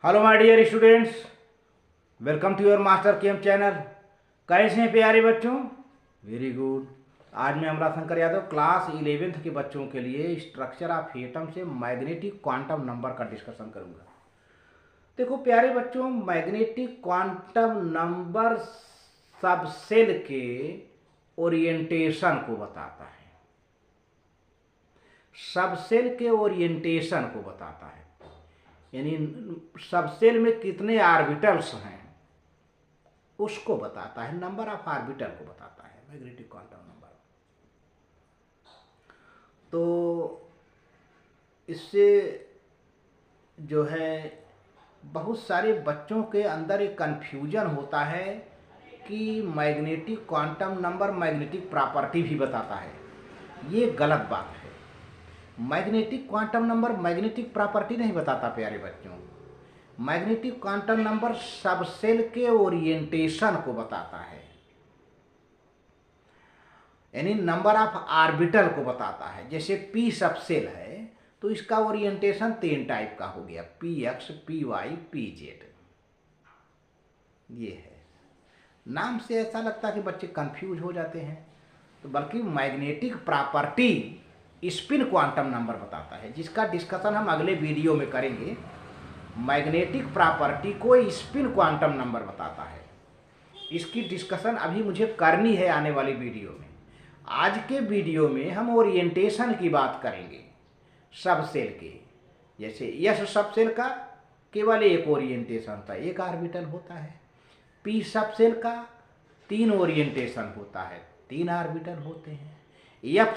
Hello my dear students, welcome to your master chem channel. कैसे हैं प्यारे बच्चों? Very good. आज मैं अमलाशंकर यादव क्लास 11th के बच्चों के लिए स्ट्रक्चर ऑफ एटम से मैग्नेटिक क्वांटम नंबर का डिस्कशन करूंगा। देखो प्यारे बच्चों, मैग्नेटिक क्वांटम नंबर सबसेल के ओरिएंटेशन को बताता है। सबसेल के ओरिएंटेशन को बताता है, यानी सबसेल में कितने आर्बिटल्स हैं उसको बताता है। नंबर ऑफ आर्बिटल को बताता है मैग्नेटिक क्वांटम नंबर। तो इससे जो है बहुत सारे बच्चों के अंदर एक कन्फ्यूजन होता है कि magnetic quantum number magnetic property भी बताता है। ये गलत बात है। Magnetic quantum number magnetic property नहीं बताता प्यारे बच्चों। मैग्नेटिक क्वांटम नंबर सबसेल के ओरिएंटेशन को बताता है, यानी नंबर ऑफ आर्बिटल को बताता है। जैसे पी सबसेल है तो इसका ओरिएंटेशन 3 टाइप का हो गया, P X, P Y, P Z. ये है। नाम से ऐसा लगता है कि बच्चे कंफ्यूज हो जाते हैं, तो बल्कि magnetic property spin quantum number बताता है, जिसका डिस्कशन हम अगले वीडियो में करेंगे। मैग्नेटिक प्रॉपर्टी को स्पिन क्वांटम नंबर बताता है। इसकी डिस्कशन अभी मुझे करनी है आने वाली वीडियो में। आज के वीडियो में हम ओरिएंटेशन की बात करेंगे सबसेल के। जैसे यस सबसेल का केवल एक ओरिएंटेशन होता है, एक आर्बिटल होता है। पी सबसेल का 3 ओरिएंटेशन होता है, 3 आर्बिटल होते हैं। एफ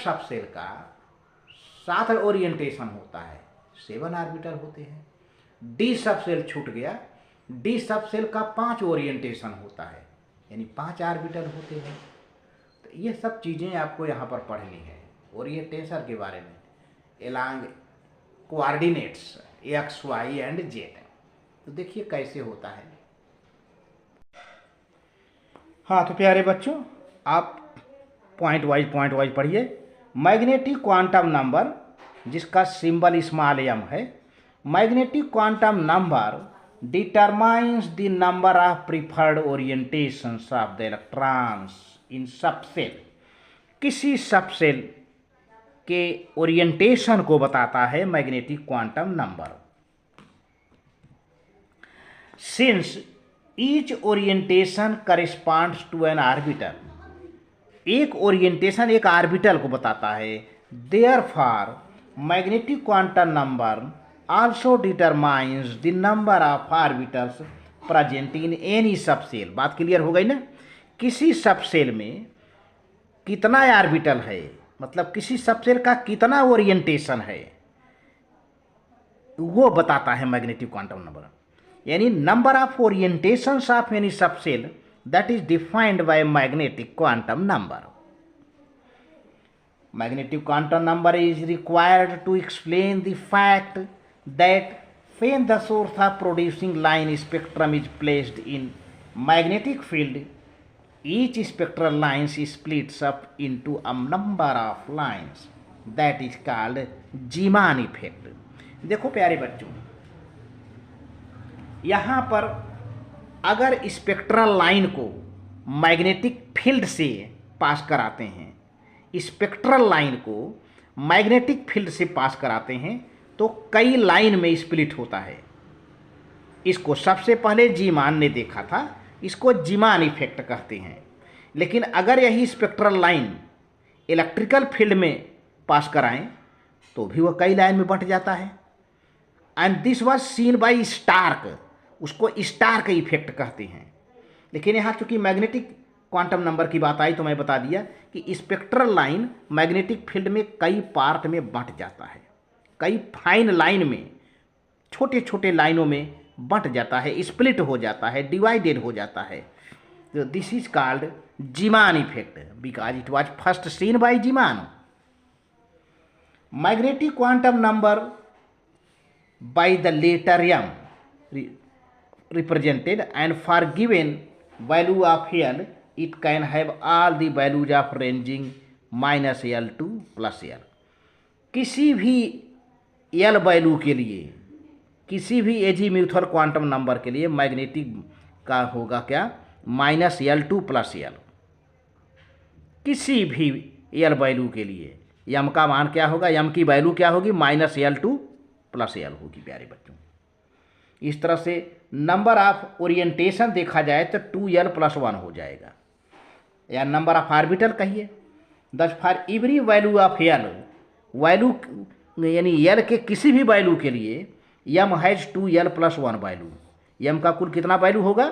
सबसेल का 7 ओरिएंटेशन होता है, 7 आर्बिटल होते हैं। डी सबसेल छूट गया, डी सबसेल का 5 ओरिएंटेशन होता है, यानी 5 आर्बिटल होते हैं। तो ये सब चीज़ें आपको यहाँ पर पढ़नी है ओरिएंटेशन के बारे में, along coordinates X Y and Z. तो देखिए कैसे होता है। हाँ तो प्यारे बच्चों, आप पॉइंट वाइज पढ़िए। मैग्नेटिक क्वांटम नंबर, जिसका सिंबल स्मॉल एम है, magnetic quantum number determines the number of preferred orientations of the electrons in subshell. किसी सबसेल के ओरिएंटेशन को बताता है magnetic quantum number. Since each orientation corresponds to an orbital, एक orientation एक orbital को बताता है। Therefore magnetic quantum number also determines the number of orbitals present in any subshell. बात क्लियर हो गई ना? किसी सबसेल में कितना आर्बिटल है, मतलब किसी सबसेल का कितना ओरिएंटेशन है, वो बताता है मैग्नेटिक क्वांटम नंबर। यानी number of orientations of any subshell that is defined by magnetic quantum number. Magnetic quantum number is required to explain the fact that when the source of producing line spectrum is placed in magnetic field, each spectral line splits up into a number of lines that is called Zeeman effect. देखो प्यारे बच्चों, यहाँ पर अगर spectral line को magnetic field से पास कराते हैं, स्पेक्ट्रल लाइन को मैग्नेटिक फील्ड से पास कराते हैं, तो कई लाइन में स्प्लिट होता है। इसको सबसे पहले जीमान ने देखा था, इसको जीमान इफेक्ट कहते हैं। लेकिन अगर यही स्पेक्ट्रल लाइन इलेक्ट्रिकल फील्ड में पास कराएं तो भी वह कई लाइन में बंट जाता है। And this was seen by Stark, उसको स्टार्क इफेक्ट कहते हैं। लेकिन यहाँ चूंकि मैग्नेटिक क्वांटम नंबर की बात आई तो मैं बता दिया कि स्पेक्ट्रल लाइन मैग्नेटिक फील्ड में कई पार्ट में बंट जाता है, कई फाइन लाइन में, छोटे छोटे लाइनों में बंट जाता है, स्प्लिट हो जाता है, डिवाइडेड हो जाता है। तो this is called Zeeman effect because it was first seen by Zeeman. Magnetic quantum number by the letter M represented, and for given value of L it can have all the values of ranging -L to +L। किसी भी L value के लिए, किसी भी azimuthal quantum number के लिए magnetic का होगा क्या, -L2 + L। किसी भी एल वैल्यू के लिए यम का मान क्या होगा, यम की वैल्यू क्या होगी, -L2 + L होगी प्यारे बच्चों। इस तरह से नंबर ऑफ ओरिएंटेशन देखा जाए तो 2L + 1 हो जाएगा, या नंबर ऑफ ऑर्बिटल कहिए। दस for every value of L, value यानी एल के किसी भी वैल्यू के लिए यम हैज 2L + 1 वैल्यू। यम का कुल कितना वैल्यू होगा,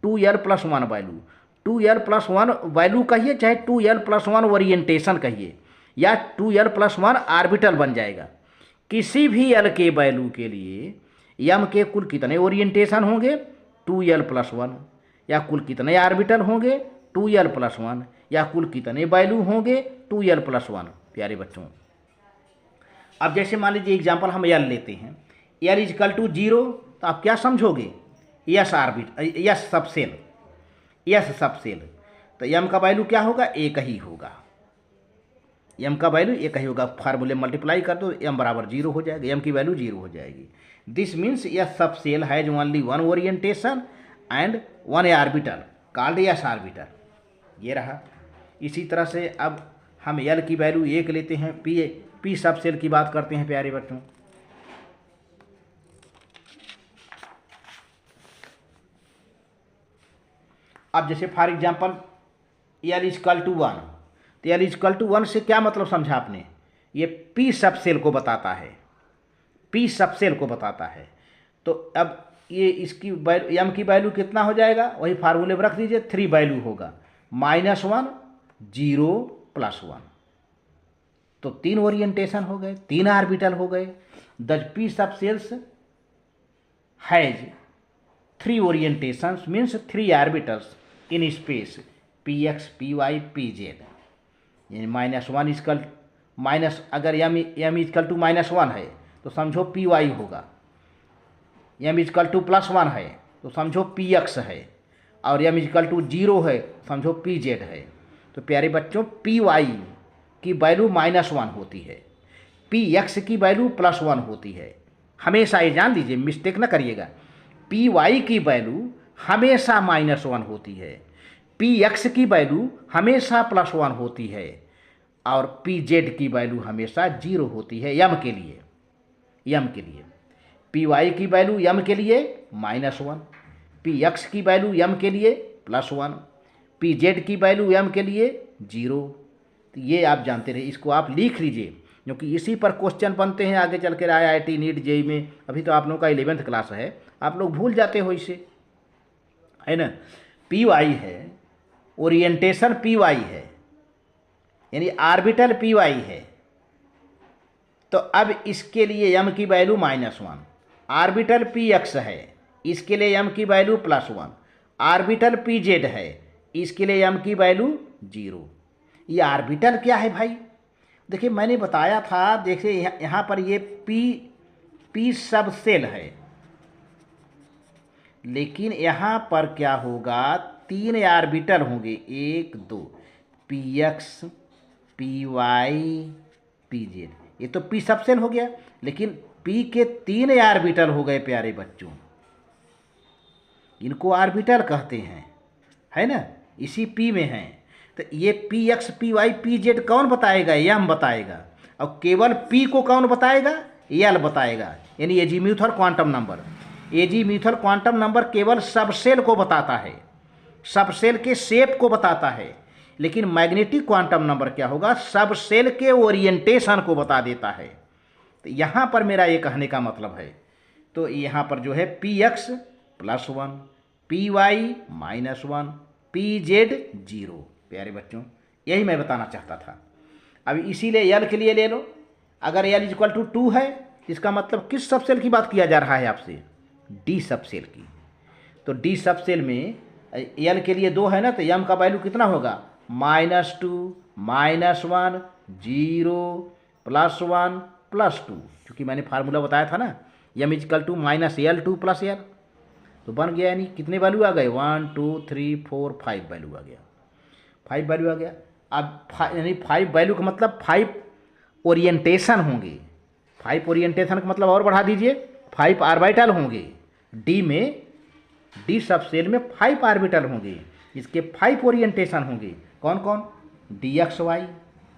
2L + 1 वैल्यू। 2L + 1 वैल्यू कहिए, चाहे 2L + 1 ओरिएंटेशन कहिए, या 2L + 1 ऑर्बिटल बन जाएगा। किसी भी एल के वैल्यू के लिए यम के कुल कितने ओरिएंटेशन होंगे, 2L + 1, या कुल कितने ऑर्बिटल होंगे, 2L + 1, या कुल कितने वैल्यू होंगे, 2L + 1 प्यारे बच्चों। अब जैसे मान लीजिए एग्जाम्पल हम एल लेते हैं, L = 0, तो आप क्या समझोगे, यस सबसेल, यस सबसेल। तो यम का वैल्यू क्या होगा, एक ही होगा, यम का वैल्यू एक ही होगा। फार्मूले मल्टीप्लाई कर दो, यम = 0 हो जाएगा, यम की वैल्यू 0 हो जाएगी। This means yes subshell has only 1 orientation and 1 orbital called yes orbital. ये रहा। इसी तरह से अब हम एल की वैल्यू 1 लेते हैं, पी सबसेल की बात करते हैं प्यारे बच्चों। अब जैसे फॉर एग्जांपल L = 1, तो L = 1 से क्या मतलब समझा आपने, ये पी सबसेल को बताता है, पी सबसेल को बताता है। तो अब ये इसकी यम की वैल्यू कितना हो जाएगा, वही फार्मूले में रख दीजिए, 3 वैल्यू होगा, -1 0 + 1। तो 3 ओरिएंटेशन हो गए, 3 ऑर्बिटल हो गए। The P subcells has 3 orientations means 3 orbitals in space, px py pz। यानी -1 इक्वल माइनस, अगर m = -1 है तो समझो py होगा, m = +1 है तो समझो px है, और m = 0 है समझो pz है। तो प्यारे बच्चों py की वैल्यू -1 होती है, px की वैल्यू +1 होती है। हमेशा ये जान लीजिए, मिस्टेक ना करिएगा, py की वैल्यू हमेशा -1 होती है, px की वैल्यू हमेशा +1 होती है, और pz की वैल्यू हमेशा 0 होती है यम के लिए। यम के लिए py की वैल्यू यम के लिए -1, px की वैल्यू यम के लिए +1, pz की वैल्यू यम के लिए 0। तो ये आप जानते रहे, इसको आप लिख लीजिए, क्योंकि इसी पर क्वेश्चन बनते हैं आगे चल कर IIT नीट जेई में। अभी तो आप लोगों का 11th क्लास है, आप लोग भूल जाते हो इसे, है ना। py है, ओरिएंटेशन py है, यानी ऑर्बिटल py है। तो अब इसके लिए यम की वैल्यू -1, ऑर्बिटल px है, इसके लिए यम की वैल्यू +1, ऑर्बिटल pz है, इसके लिए यम की वैल्यू 0। ये ऑर्बिटल क्या है भाई, देखिए मैंने बताया था, देखिए यहाँ पर ये पी सबसेल है, लेकिन यहाँ पर क्या होगा, 3 ऑर्बिटल होंगे, 1 2, px py pz। ये तो पी सबसेल हो गया, लेकिन p के 3 ऑर्बिटल हो गए प्यारे बच्चों, इनको ऑर्बिटल कहते हैं, है ना, इसी p में हैं। तो ये px py pz कौन बताएगा, यम बताएगा, और केवल p को कौन बताएगा, l बताएगा। यानी azimuthal quantum number, azimuthal quantum number केवल सबसेल को बताता है, सबसेल के शेप को बताता है, लेकिन मैग्नेटिक क्वांटम नंबर क्या होगा, सबसेल के ओरिएंटेशन को बता देता है। तो यहाँ पर मेरा ये कहने का मतलब है, तो यहाँ पर जो है px +1, py -1, pz 0 प्यारे बच्चों, यही मैं बताना चाहता था। अब इसीलिए l के लिए ले लो, अगर l = 2 है, इसका मतलब किस सबसेल की बात किया जा रहा है आपसे, डी सबसेल की। तो डी सबसेल में l के लिए 2 है ना, तो m का वैल्यू कितना होगा, -2 -1 0 +1 +2, क्योंकि मैंने फार्मूला बताया था ना, m = -L2 + L। तो बन गया, यानी कितने वैल्यू आ गए, 1 2 3 4 5 वैल्यू आ गया, 5 वैल्यू आ गया। अब यानी 5 वैल्यू का मतलब 5 ओरिएंटेशन होंगे, 5 ओरिएंटेशन का मतलब और बढ़ा दीजिए, 5 ऑर्बिटल होंगे डी में, डी सब सेल में 5 ऑर्बिटल होंगे, इसके 5 ओरिएंटेशन होंगे। कौन कौन? D X Y,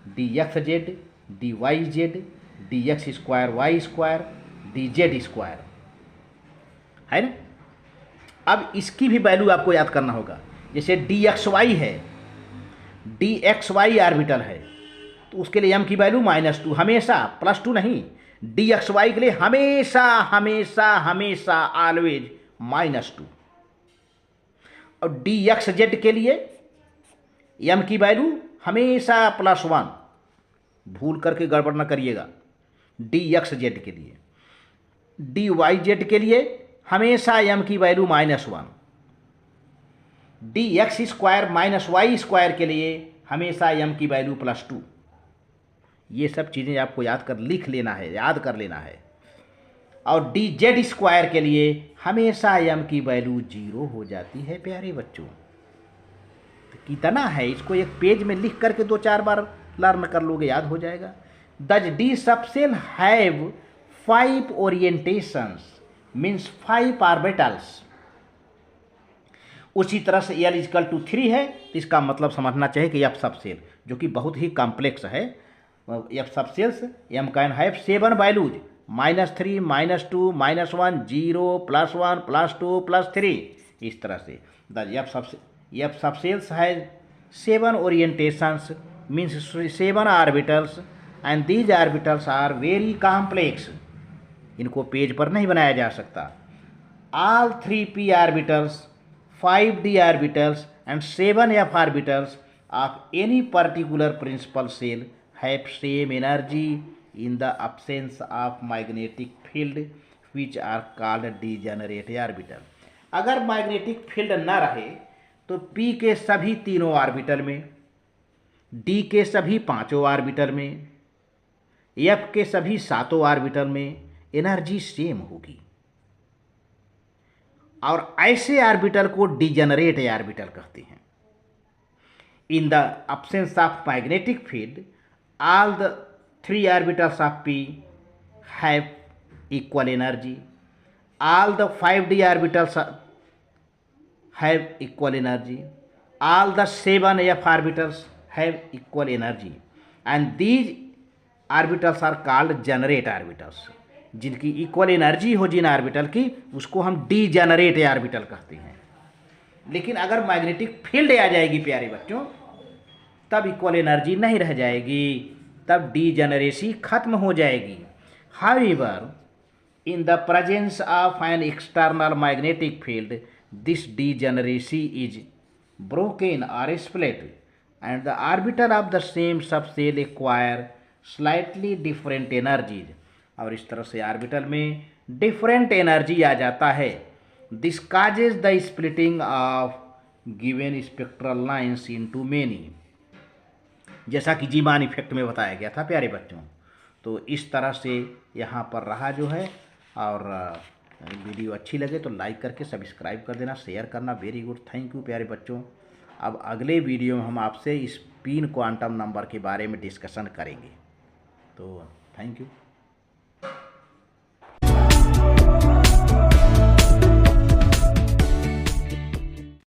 D X Z, D Y Z, D X square Y square, D Z square, है ना। अब इसकी भी वैल्यू आपको याद करना होगा। जैसे डी एक्स वाई है, डी एक्स वाई ऑर्बिटल है, तो उसके लिए एम की वैल्यू -2 हमेशा, +2 नहीं। डी एक्स वाई के लिए हमेशा हमेशा हमेशा ऑलवेज -2। और डी एक्स जेड के लिए एम की वैल्यू हमेशा +1, भूल करके गड़बड़ न करिएगा। डी एक्स जेड के लिए, डी वाई जेड के लिए हमेशा एम की value -1, D X square -Y square के लिए हमेशा एम की वैल्यू +2। ये सब चीज़ें आपको याद कर लिख लेना है, याद कर लेना है। और डी जेड स्क्वायर के लिए हमेशा एम की वैल्यू 0 हो जाती है प्यारे बच्चों। तो कितना है, इसको एक पेज में लिख करके 2-4 बार लर्न कर लोगे, याद हो जाएगा। Does D subshell have 5 orientations means 5 orbitals. उसी तरह से L = 3 है, तो इसका मतलब समझना चाहिए कि एफ सबसेल, जो कि बहुत ही कॉम्प्लेक्स है, F subshells M can have 7 values, -3, -2, -1, 0, +1, +2, +3, इस तरह से। The F subshells has 7 orientations means 7 orbitals and these orbitals are very complex. इनको पेज पर नहीं बनाया जा सकता। All 3p orbitals, 5d orbitals and 7f orbitals of any particular principal shell have same energy in the absence of magnetic field which are called degenerate orbital। अगर magnetic field न रहे तो P के सभी तीनों ऑर्बिटल में, D के सभी 5 ऑर्बिटल में, F के सभी 7 ऑर्बिटल में एनर्जी सेम होगी। और ऐसे ऑर्बिटल को डिजेनरेट ऑर्बिटल कहते हैं। In the absence of magnetic field all the 3 orbitals of P have equal energy, all the 5d orbitals have equal energy, all the 7f orbitals have equal energy and these orbitals are called generate orbitals। जिनकी equal energy हो जिन orbital की, उसको हम degenerate orbital कहते हैं। लेकिन अगर magnetic field आ जाएगी प्यारे बच्चों, तब इक्वल एनर्जी नहीं रह जाएगी, तब डीजेनरेसी खत्म हो जाएगी। However in the presence of an external magnetic field this degeneracy is broken और split and the orbital of the same subshell acquire slightly different energies. और इस तरह से ऑर्बिटल में डिफरेंट एनर्जी आ जाता है। This causes the splitting of given spectral lines into many, जैसा कि जीमान इफेक्ट में बताया गया था प्यारे बच्चों। तो इस तरह से यहाँ पर रहा जो है। और वीडियो अच्छी लगे तो लाइक करके सब्सक्राइब कर देना, शेयर करना। वेरी गुड, थैंक यू प्यारे बच्चों। अब अगले वीडियो में हम आपसे स्पिन क्वांटम नंबर के बारे में डिस्कशन करेंगे। तो थैंक यू।